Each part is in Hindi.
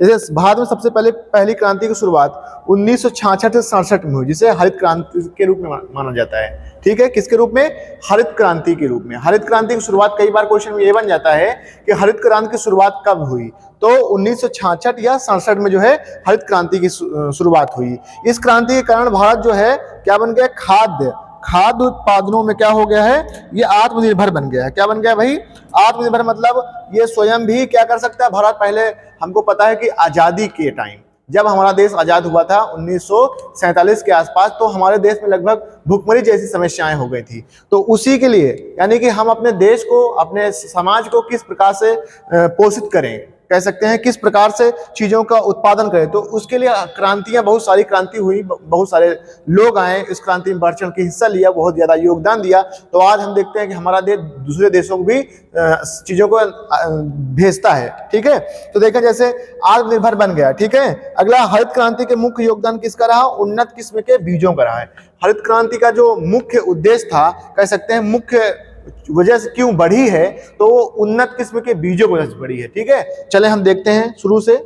जैसे भारत में सबसे पहली क्रांति की शुरुआत 1966 से 67 में हुई, जिसे हरित क्रांति के रूप में माना जाता है। ठीक है, किसके रूप में? हरित क्रांति के रूप में। हरित क्रांति की शुरुआत, कई बार क्वेश्चन में ये बन जाता है कि हरित क्रांति की शुरुआत कब हुई, तो 1966 या 67 में जो है हरित क्रांति की शुरुआत हुई। इस क्रांति के कारण भारत जो है क्या बन गया? खाद्य उत्पादनों में क्या हो गया है? ये आत्मनिर्भर बन गया है। क्या बन गया भाई? आत्मनिर्भर, मतलब ये स्वयं भी क्या कर सकता है भारत। पहले हमको पता है कि आजादी के टाइम, जब हमारा देश आजाद हुआ था 1947 के आसपास, तो हमारे देश में लगभग भुखमरी जैसी समस्याएं हो गई थी। तो उसी के लिए, यानी कि हम अपने देश को, अपने समाज को किस प्रकार से पोषित करें, कह सकते हैं किस प्रकार से चीजों का उत्पादन करें, तो उसके लिए क्रांतियां, बहुत सारी क्रांति हुई, बहुत सारे लोग आए, इस क्रांति में बढ़ चढ़ के हिस्सा लिया, बहुत ज्यादा योगदान दिया। तो आज हम देखते हैं कि हमारा देश दूसरे देशों को भी चीजों को भेजता है। ठीक है, तो देखें जैसे आत्मनिर्भर बन गया। ठीक है, अगला, हरित क्रांति के मुख्य योगदान किसका रहा? उन्नत किस्म के बीजों का रहा है। हरित क्रांति का जो मुख्य उद्देश्य था, कह सकते हैं मुख्य वजह से क्यों बढ़ी है, तो वो उन्नत किस्म के बीजों की वजह से बढ़ी है। ठीक है, चले हम देखते हैं शुरू से।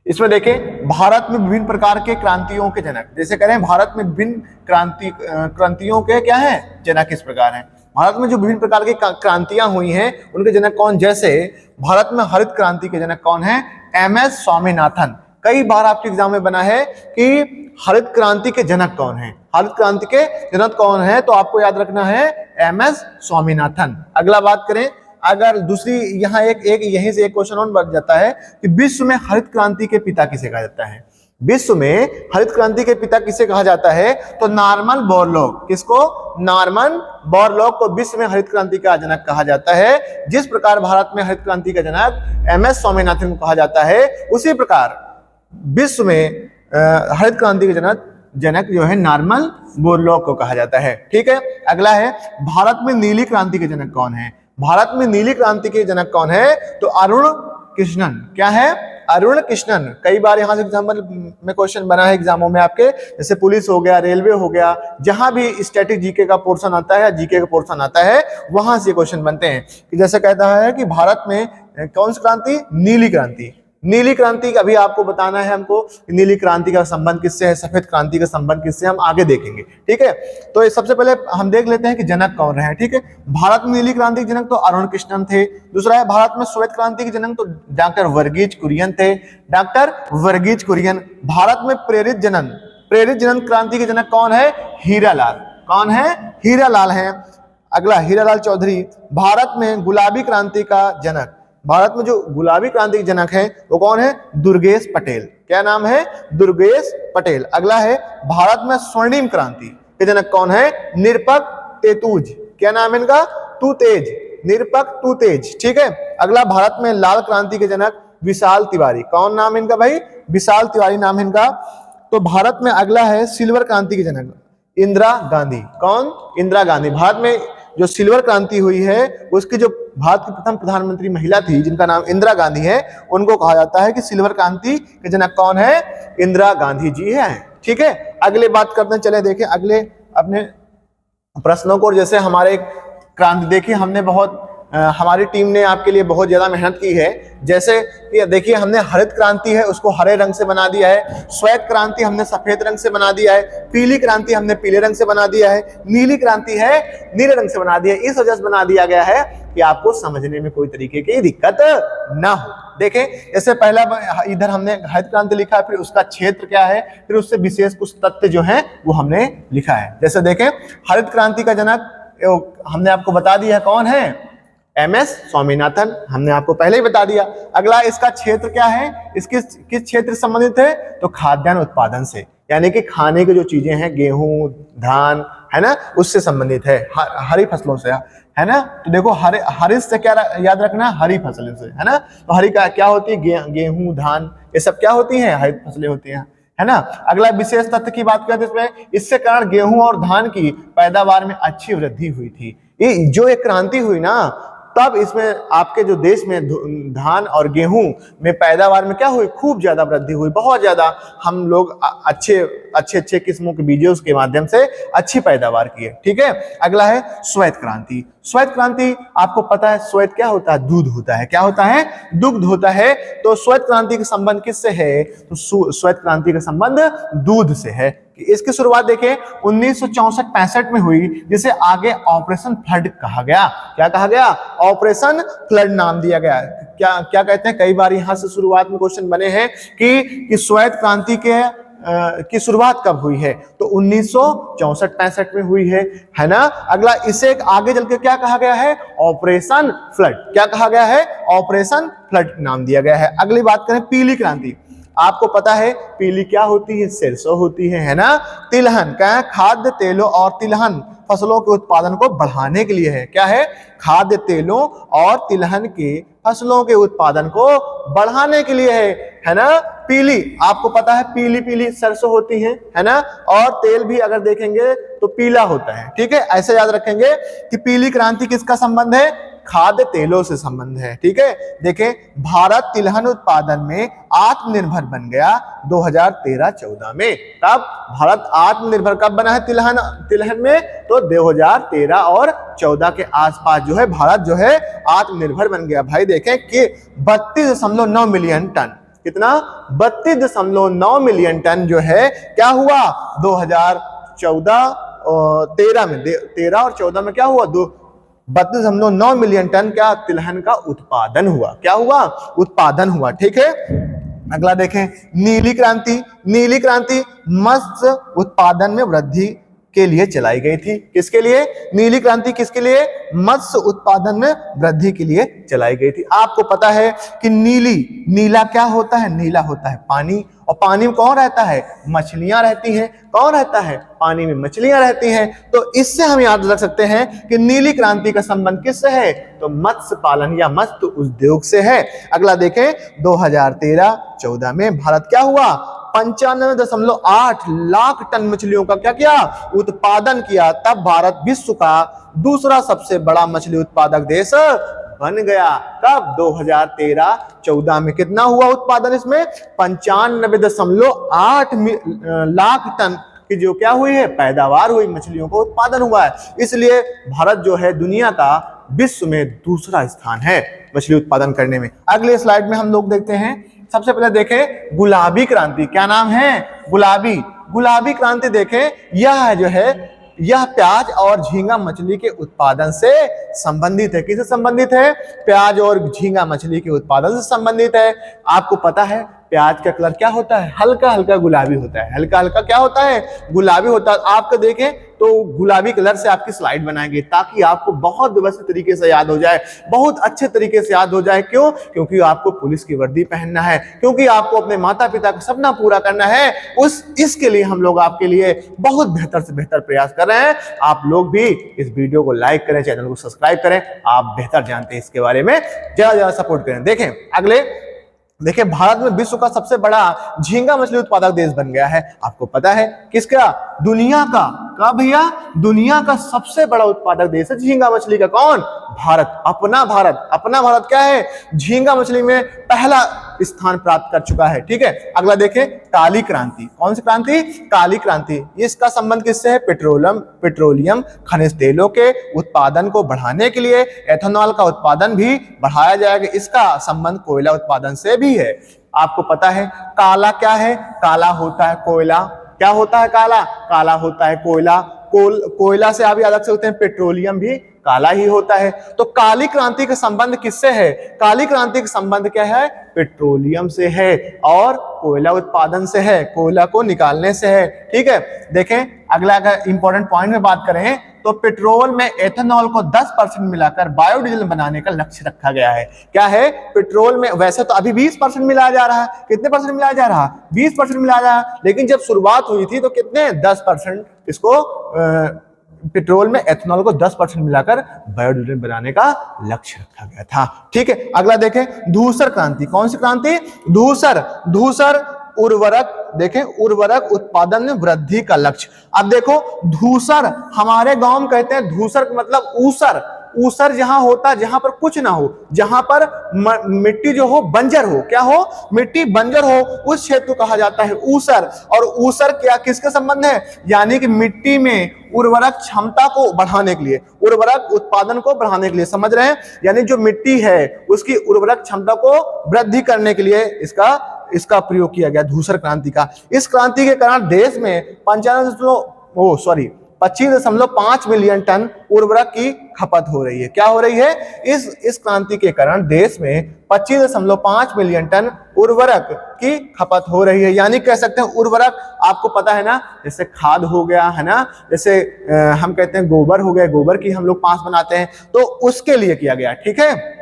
इसमें देखें, भारत में विभिन्न प्रकार के क्रांतियों के जनक, जैसे कह रहे हैं भारत में विभिन्न क्रांतियों के क्या है? जनक इस प्रकार हैं। भारत में जो विभिन्न प्रकार की क्रांतियां हुई हैं, उनके जनक कौन? जैसे भारत में हरित क्रांति के जनक कौन है? MS स्वामीनाथन। कई बार आपके एग्जाम में बना है कि हरित क्रांति के जनक कौन है, हरित क्रांति के जनक कौन है, तो आपको याद रखना है MS स्वामीनाथन। अगला बात करें, अगर दूसरी यहाँ एक यहीं से एक क्वेश्चन और बन जाता है कि विश्व में हरित क्रांति के पिता किसे कहा जाता है? विश्व में हरित क्रांति के पिता किसे कहा जाता है? तो नॉर्मन बोरलॉग। किसको? नॉर्मन बोरलॉग को विश्व में हरित क्रांति का जनक कहा जाता है। जिस प्रकार भारत में हरित क्रांति का जनक MS स्वामीनाथन को कहा जाता है, उसी प्रकार विश्व में हरित क्रांति के जनक जो है नॉर्मन बोरलॉग को कहा जाता है। ठीक है, अगला है, भारत में नीली क्रांति के जनक कौन है? भारत में नीली क्रांति के जनक कौन है? तो अरुण कृष्णन। क्या है? अरुण कृष्णन। कई बार यहाँ से एग्जाम्पल में क्वेश्चन बना है एग्जामों में आपके, जैसे पुलिस हो गया, रेलवे हो गया, जहां भी स्टैटिक जीके का पोर्शन आता है, जीके का पोर्शन आता है, वहां से क्वेश्चन बनते हैं कि जैसे कहता है कि भारत में कौन सी क्रांति? नीली क्रांति। नीली क्रांति का अभी आपको बताना है हमको, नीली क्रांति का संबंध किससे है, सफेद क्रांति का संबंध किससे, हम आगे देखेंगे। ठीक है, तो सबसे पहले हम देख लेते हैं कि जनक कौन रहे। ठीक है, भारत में नीली क्रांति के जनक तो अरुण कृष्णन थे। दूसरा है, भारत में श्वेत क्रांति के जनक तो डॉक्टर वर्गीज कुरियन थे, डॉक्टर वर्गीज कुरियन। भारत में प्रेरित जनन क्रांति के जनक कौन है? हीरालाल। कौन है? हीरालाल है। अगला, हीरालाल चौधरी। भारत में गुलाबी क्रांति का जनक, भारत में जो गुलाबी क्रांति के जनक है वो कौन है? दुर्गेश पटेल। क्या नाम है? दुर्गेश पटेल। अगला है, भारत में स्वर्णिम क्रांति के जनक कौन है? निरपक तेतुज। क्या नाम है इनका? तुतेज, निरपक तुतेज। ठीक है, अगला, भारत में लाल क्रांति के जनक विशाल तिवारी। कौन नाम है इनका भाई? विशाल तिवारी नाम है इनका। तो भारत में अगला है सिल्वर क्रांति के जनक इंदिरा गांधी। कौन? इंदिरा गांधी। भारत में जो सिल्वर क्रांति हुई है, उसकी जो भारत की प्रथम प्रधानमंत्री महिला थी, जिनका नाम इंदिरा गांधी है, उनको कहा जाता है कि सिल्वर क्रांति के जनक कौन है? इंदिरा गांधी जी है। ठीक है, अगले बात करते हैं, चले देखें अगले अपने प्रश्नों को। जैसे हमारे क्रांति देखिए, हमने बहुत हमारी टीम ने आपके लिए बहुत ज्यादा मेहनत की है। जैसे कि देखिए, हमने हरित क्रांति है उसको हरे रंग से बना दिया है, श्वेत क्रांति हमने सफेद रंग से बना दिया है, पीली क्रांति हमने पीले रंग से बना दिया है, नीली क्रांति है नीले रंग से बना दिया है। इस वजह से बना दिया गया है कि आपको समझने में कोई तरीके की दिक्कत ना हो। देखें, जैसे पहला इधर हमने हरित क्रांति लिखा है, फिर उसका क्षेत्र क्या है, फिर उससे विशेष कुछ तथ्य जो है वो हमने लिखा है। जैसे देखें, हरित क्रांति का जनक हमने आपको बता दिया है कौन है? MS स्वामीनाथन, हमने आपको पहले ही बता दिया। अगला, इसका क्षेत्र क्या है? इसके किस क्षेत्र से संबंधित है? तो खाद्यान्न उत्पादन से, यानी कि खाने की जो चीजें हैं, गेहूं, धान, है ना, उससे संबंधित है, हरी फसलों से, है ना। तो देखो, हरित से क्या याद रखना? हरी फसलें से, है ना। तो हरी का क्या होती है? गेहूं, धान, ये सब क्या होती हैं? हरित फसलें होती हैं, है ना। अगला, विशेष तथ्य की बात करते हैं इसमें, इससे कारण गेहूं और धान की पैदावार में अच्छी वृद्धि हुई थी। ये जो एक क्रांति हुई ना, तब इसमें आपके जो देश में धान और गेहूं में पैदावार में क्या हुई, खूब ज्यादा वृद्धि हुई, बहुत ज्यादा हम लोग अच्छे किस्मों के बीजों के माध्यम से अच्छी पैदावार किए। ठीक है, अगला है श्वेत क्रांति। श्वेत क्रांति आपको पता है श्वेत क्या होता है, दूध होता है। क्या होता है, दुग्ध होता है। तो श्वेत क्रांति का संबंध किससे है, तो श्वेत क्रांति का संबंध दूध से है। इसकी शुरुआत देखें 1964-65 में हुई, जिसे आगे ऑपरेशन फ्लड कहा गया। क्या कहा गया, ऑपरेशन फ्लड नाम दिया गया। क्या कहते हैं, कई बार यहां से शुरुआत में क्वेश्चन बने हैं कि श्वेत क्रांति की शुरुआत कब हुई है, तो 1964-65 में हुई है ना। अगला इसे आगे चल के क्या कहा गया है, ऑपरेशन फ्लड। क्या कहा गया है, ऑपरेशन फ्लड नाम दिया गया है। अगली बात करें पीली क्रांति। आपको पता है पीली क्या होती है, सरसों होती है ना। तिलहन क्या है, खाद्य तेलों और तिलहन फसलों के उत्पादन को बढ़ाने के लिए है। क्या है, खाद्य तेलों और तिलहन के फसलों के उत्पादन को बढ़ाने के लिए है ना। पीली आपको पता है पीली पीली सरसों होती है ना, और तेल भी अगर देखेंगे तो पीला होता है। ठीक है, ऐसे याद रखेंगे कि पीली क्रांति किसका संबंध है, खाद्य तेलों से संबंध है। ठीक है, देखें भारत तिलहन उत्पादन में आत्मनिर्भर बन गया 2013-14 में। तब भारत आत्मनिर्भर कब बना है तिलहन में, तो 2013 और 14 के आसपास जो है भारत जो है आत्मनिर्भर बन गया। भाई देखें कि 32.9 मिलियन टन, कितना, 32.9 मिलियन टन जो है क्या हुआ 2014-13 में, 13 और 14 में क्या हुआ, 32.9 मिलियन टन क्या तिलहन का उत्पादन हुआ। क्या हुआ, उत्पादन हुआ। ठीक है, अगला देखें नीली क्रांति। नीली क्रांति मत्स्य उत्पादन में वृद्धि के लिए चलाई गई थी। किसके लिए, नीली क्रांति किसके लिए, मत्स्य उत्पादन में वृद्धि के लिए चलाई गई थी। आपको पता है कि नीला क्या होता है, नीला होता है पानी, और पानी में कौन रहता है, मछलियां रहती हैं। कौन रहता है, पानी में मछलियां रहती हैं। तो इससे हम याद रख सकते हैं कि नीली क्रांति का संबंध किससे है, तो मत्स्य पालन या मत्स्य उद्योग से है। अगला देखें 2013-14 में भारत क्या हुआ, 95.8 लाख टन मछलियों का क्या किया, उत्पादन किया। तब भारत विश्व का दूसरा सबसे बड़ा मछली उत्पादक देश बन गया। कब, 2013-14 में। कितना हुआ उत्पादन इसमें, 95.8 लाख टन की जो क्या हुई है, पैदावार हुई, मछलियों का उत्पादन हुआ है। इसलिए भारत जो है दुनिया का विश्व में दूसरा स्थान है मछली उत्पादन करने में। अगले स्लाइड में हम लोग देखते हैं, सबसे पहले देखें गुलाबी क्रांति। क्या नाम है, गुलाबी क्रांति। देखें यह जो है यह प्याज और झींगा मछली के उत्पादन से संबंधित है। किससे संबंधित है, प्याज और झींगा मछली के उत्पादन से संबंधित है। आपको पता है प्याज का कलर क्या होता है, हल्का हल्का गुलाबी होता है। हल्का हल्का क्या होता है, गुलाबी होता है। आपको देखें तो गुलाबी कलर से आपकी स्लाइड बनाएंगे ताकि आपको बहुत व्यवस्थित तरीके से याद हो जाए, बहुत अच्छे तरीके से याद हो जाए। क्यों, क्योंकि आपको पुलिस की वर्दी पहनना है, क्योंकि आपको अपने माता पिता का सपना पूरा करना है। इसके लिए हम लोग आपके लिए बहुत बेहतर से बेहतर प्रयास कर रहे हैं। आप लोग भी इस वीडियो को लाइक करें, चैनल को सब्सक्राइब करें। आप बेहतर जानते हैं इसके बारे में, ज्यादा ज्यादा सपोर्ट करें। देखें अगले, देखिए भारत में विश्व का सबसे बड़ा झींगा मछली उत्पादक देश बन गया है। आपको पता है किसका, दुनिया का भैया, दुनिया का सबसे बड़ा उत्पादक देश है झींगा मछली का। कौन, भारत। अपना भारत क्या है, झींगा मछली में पहला स्थान प्राप्त कर चुका है। ठीक है, अगला देखें काली क्रांति। कौन सी क्रांति, काली क्रांति। इसका संबंध किससे है, पेट्रोलियम खनिज तेलों के उत्पादन को बढ़ाने के लिए एथेनॉल का उत्पादन भी बढ़ाया जाएगा। इसका संबंध कोयला उत्पादन से भी है। आपको पता है काला क्या है, काला होता है कोयला। क्या होता है, काला होता है कोयला। कोयला से आप याद रख सकते हैं पेट्रोलियम भी काला ही होता है। तो काली क्रांति का संबंध किससे है, काली क्रांति का संबंध क्या है, पेट्रोलियम से है और कोयला उत्पादन से है, कोयला को निकालने से है। ठीक है, देखें अगला अगर इंपॉर्टेंट पॉइंट में बात करें तो पेट्रोल में एथेनॉल को 10% मिलाकर बायोडीजल बनाने का लक्ष्य रखा गया है। क्या है, पेट्रोल में वैसे तो अभी 20% मिलाया जा रहा है। कितने परसेंट मिलाया जा रहा है, 20% मिलाया जा रहा है। लेकिन जब शुरुआत हुई थी तो कितने, 10% इसको पेट्रोल में एथेनॉल को 10% मिलाकर बायोडीजल बनाने का लक्ष्य रखा गया था। ठीक है, अगला देखें धूसर क्रांति। कौन सी क्रांति, धूसर उर्वरक। देखें उर्वरक उत्पादन में वृद्धि का लक्ष्य। अब देखो धूसर, हमारे गांव में कहते हैं धूसर मतलब ऊसर। ऊसर जहां होता, जहां पर कुछ ना हो, जहां पर मिट्टी जो हो बंजर हो, क्या हो, मिट्टी बंजर हो, उस क्षेत्र को कहा जाता है ऊसर। और ऊसर क्या किसके संबंध है, यानी कि मिट्टी में उर्वरक क्षमता को बढ़ाने के लिए, उर्वरक उत्पादन को बढ़ाने के लिए, समझ रहे हैं, यानी जो मिट्टी है उसकी उर्वरक क्षमता को वृद्धि करने के लिए इसका प्रयोग किया गया धूसर क्रांति का। इस क्रांति के कारण देश में 25.5 मिलियन टन उर्वरक की खपत हो रही है। क्या हो रही है, इस क्रांति के कारण देश में 25.5 मिलियन टन उर्वरक की खपत हो रही है। यानी कह सकते हैं उर्वरक, आपको पता है ना, जैसे खाद हो गया है ना, जैसे हम कहते हैं गोबर हो गया, गोबर की हम लोग पास बनाते हैं, तो उसके लिए किया गया। ठीक है,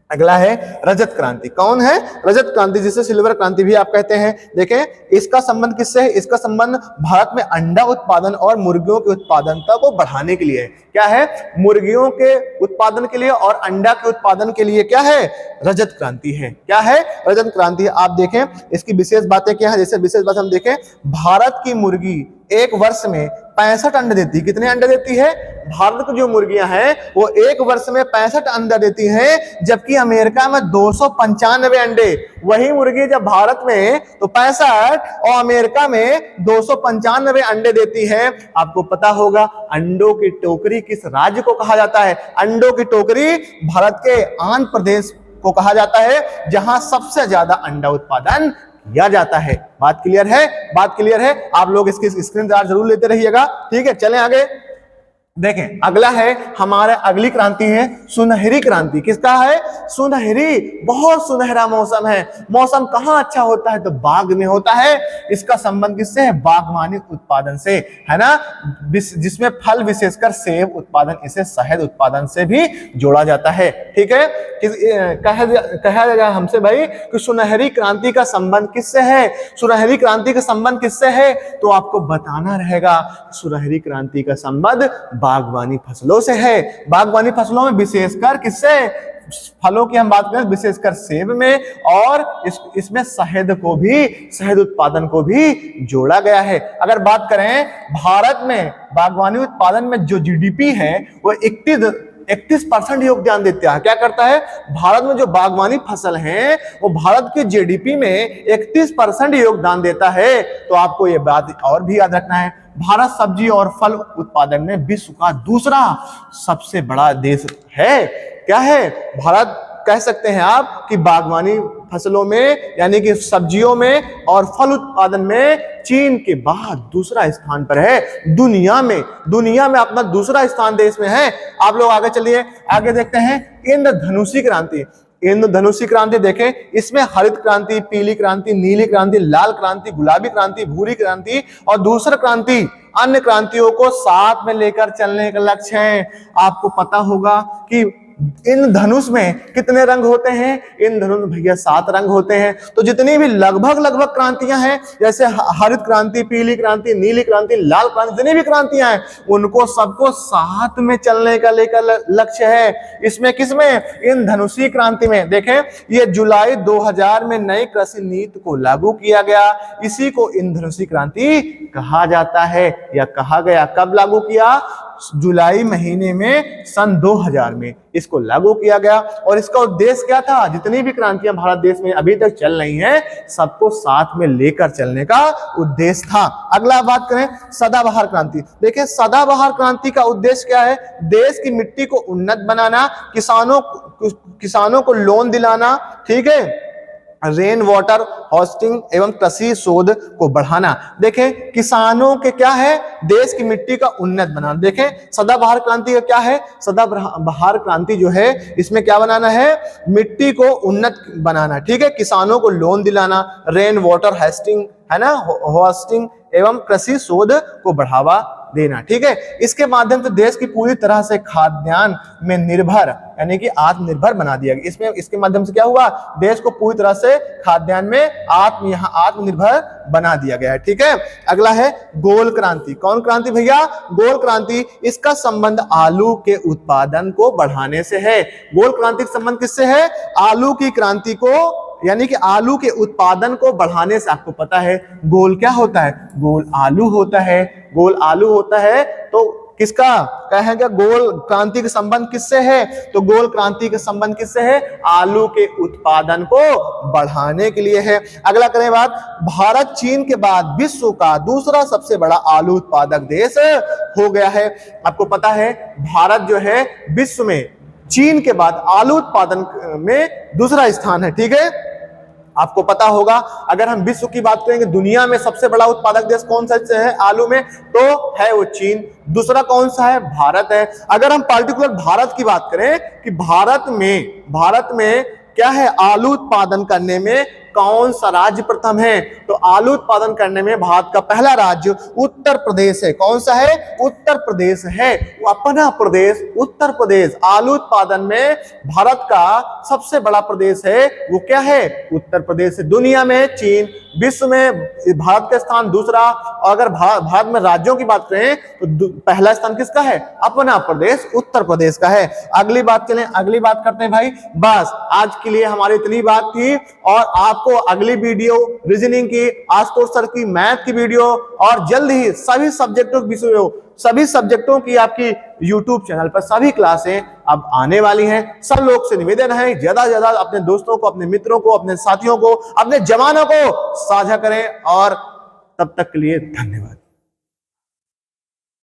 अगला है रजत क्रांति। कौन है, रजत क्रांति, जिसे सिल्वर क्रांति भी आप कहते हैं। देखें इसका संबंध किससे है, इसका संबंध भारत में अंडा उत्पादन और मुर्गियों की उत्पादनता को बढ़ाने के लिए है। क्या है, मुर्गियों के उत्पादन के लिए और अंडा के उत्पादन के लिए क्या है, रजत क्रांति है। क्या है, रजत क्रांति। आप देखें इसकी विशेष बातें क्या है, जैसे विशेष बात हम देखें, भारत की मुर्गी एक वर्ष में 65 अंडे देती है। कितने अंडे देती है, भारत की जो मुर्गियां हैं वो एक वर्ष में 65 अंडा देती हैं, जबकि अमेरिका में 295 अंडे। वही मुर्गी जब भारत में तो 65 और अमेरिका में 295 अंडे देती है। आपको पता होगा अंडों की टोकरी किस राज्य को कहा जाता है, अंडों की टोकरी भारत के आंध्र प्रदेश को कहा जाता है, जहां सबसे ज्यादा अंडा उत्पादन किया जाता है। बात क्लियर है, बात क्लियर है। आप लोग इसकी स्क्रीन जरूर लेते रहिएगा। ठीक है, चलें आगे। देखें अगला है हमारा, अगली क्रांति है सुनहरी क्रांति। किसका है, सुनहरी, बहुत सुनहरा मौसम है। मौसम कहाँ अच्छा होता है, तो बाग में होता है। इसका संबंध किससे है, बागवानी उत्पादन से, है ना, जिसमें फल विशेषकर सेब उत्पादन, इसे शहद उत्पादन से भी जोड़ा जाता है। ठीक है, कहा जाएगा हमसे भाई कि सुनहरी क्रांति का संबंध किससे है, सुनहरी क्रांति का संबंध किससे है, तो आपको बताना रहेगा सुनहरी क्रांति का संबंध बागवानी फसलों से है। बागवानी फसलों में विशेषकर किससे, फलों की हम बात करें विशेषकर सेब में, और इसमें शहद उत्पादन को भी जोड़ा गया है। अगर बात करें भारत में बागवानी उत्पादन में जो जीडीपी है वो 31% योगदान देता है। क्या करता है, भारत में जो बागवानी फसल है वो भारत की जीडीपी में 31% योगदान देता है। तो आपको ये बात और भी याद रखना है, भारत सब्जी और फल उत्पादन में विश्व का दूसरा सबसे बड़ा देश है। क्या है, भारत कह सकते हैं आप कि बागवानी फसलों में यानी कि सब्जियों में और फल उत्पादन में चीन के बाद दूसरा स्थान पर है दुनिया में अपना दूसरा स्थान देश में है। आप लोग आगे चलिए, आगे देखते हैं इंद्रधनुषी क्रांति। इंद्रधनुषी क्रांति देखें, इसमें हरित क्रांति, पीली क्रांति, नीली क्रांति, लाल क्रांति, गुलाबी क्रांति, भूरी क्रांति और धूसर क्रांति, अन्य क्रांतियों को साथ में लेकर चलने का लक्ष्य है। आपको पता होगा कि इन धनुष में कितने रंग होते हैं, इन धनुष में भैया 7 रंग होते हैं। तो जितनी भी लगभग क्रांतियां हैं, जैसे हरित क्रांति, पीली क्रांति, नीली क्रांति, लाल क्रांति, जितनी भी क्रांतियां हैं उनको सबको साथ में चलने का लेकर लक्ष्य है। इसमें किसमें, इन धनुषी क्रांति में। देखें ये जुलाई 2000 में नई कृषि नीति को लागू किया गया, इसी को इन धनुषी क्रांति कहा जाता है या कहा गया। कब लागू किया, जुलाई महीने में सन 2000 में इसको लागू किया गया। और इसका उद्देश्य क्या था, जितनी भी क्रांतियां भारत देश में अभी तक चल रही हैं सबको साथ में लेकर चलने का उद्देश्य था। अगला बात करें सदाबहार क्रांति। देखिए सदाबहार क्रांति का उद्देश्य क्या है, देश की मिट्टी को उन्नत बनाना, किसानों को लोन दिलाना, ठीक है, रेन वाटर हार्वेस्टिंग एवं कृषि शोध को बढ़ाना। देखें किसानों के क्या है, देश की मिट्टी का उन्नत बनाना। देखें सदाबहार क्रांति का क्या है, सदाबहार क्रांति जो है इसमें क्या बनाना है, मिट्टी को उन्नत बनाना, ठीक है, किसानों को लोन दिलाना, रेन वाटर हार्वेस्टिंग, है ना, हार्वेस्टिंग एवं कृषि शोध को बढ़ावा देना। ठीक है, इसके माध्यम से देश की पूरी तरह से खाद्यान्न में निर्भर यानी कि आत्मनिर्भर बना दिया गया। इसके माध्यम से क्या हुआ, देश को पूरी तरह से खाद्यान्न में आत्मनिर्भर बना दिया गया है। ठीक है, अगला है गोल क्रांति। कौन क्रांति भैया, गोल क्रांति। इसका संबंध आलू के उत्पादन को बढ़ाने से है। गोल क्रांति का संबंध किससे है, आलू की क्रांति को यानी कि आलू के उत्पादन को बढ़ाने से। आपको पता है गोल क्या होता है, गोल आलू होता है, गोल आलू होता है। तो किसका कहेंगे, गोल क्रांति का संबंध किससे है, तो गोल क्रांति का संबंध किससे है, आलू के उत्पादन को बढ़ाने के लिए है। अगला करें बात, भारत चीन के बाद विश्व का दूसरा सबसे बड़ा आलू उत्पादक देश हो गया है। आपको पता है भारत जो है विश्व में चीन के बाद आलू उत्पादन में दूसरा स्थान है, ठीक है। आपको पता होगा अगर हम विश्व की बात करेंगे, दुनिया में सबसे बड़ा उत्पादक देश कौन सा है आलू में, तो है वो चीन। दूसरा कौन सा है, भारत है। अगर हम पार्टिकुलर भारत की बात करें कि भारत में क्या है, आलू उत्पादन करने में कौन सा राज्य प्रथम है, तो आलू उत्पादन करने में भारत का पहला राज्य उत्तर प्रदेश है। कौन सा है, उत्तर प्रदेश है, अपना प्रदेश उत्तर प्रदेश। आलू उत्पादन में भारत का सबसे बड़ा प्रदेश है वो क्या है, उत्तर प्रदेश है। दुनिया में चीन, विश्व में भारत का स्थान दूसरा। और अगर भारत में राज्यों की बात करें तो पहला स्थान किसका है, अपना प्रदेश उत्तर प्रदेश का है। अगली बात चलें, अगली बात करते हैं भाई। बस आज के लिए हमारी इतनी बात थी, और आपको अगली वीडियो रीजनिंग की, आशुतोष सर की मैथ की वीडियो, और जल्द ही सभी सब्जेक्टों की विषयों, सभी सब्जेक्टों की आपकी यूट्यूब चैनल पर सभी क्लासें अब आने वाली हैं। सब लोग से निवेदन है ज्यादा से ज्यादा अपने दोस्तों को, अपने मित्रों को, अपने साथियों को, अपने जवानों को साझा करें। और तब तक के लिए धन्यवाद।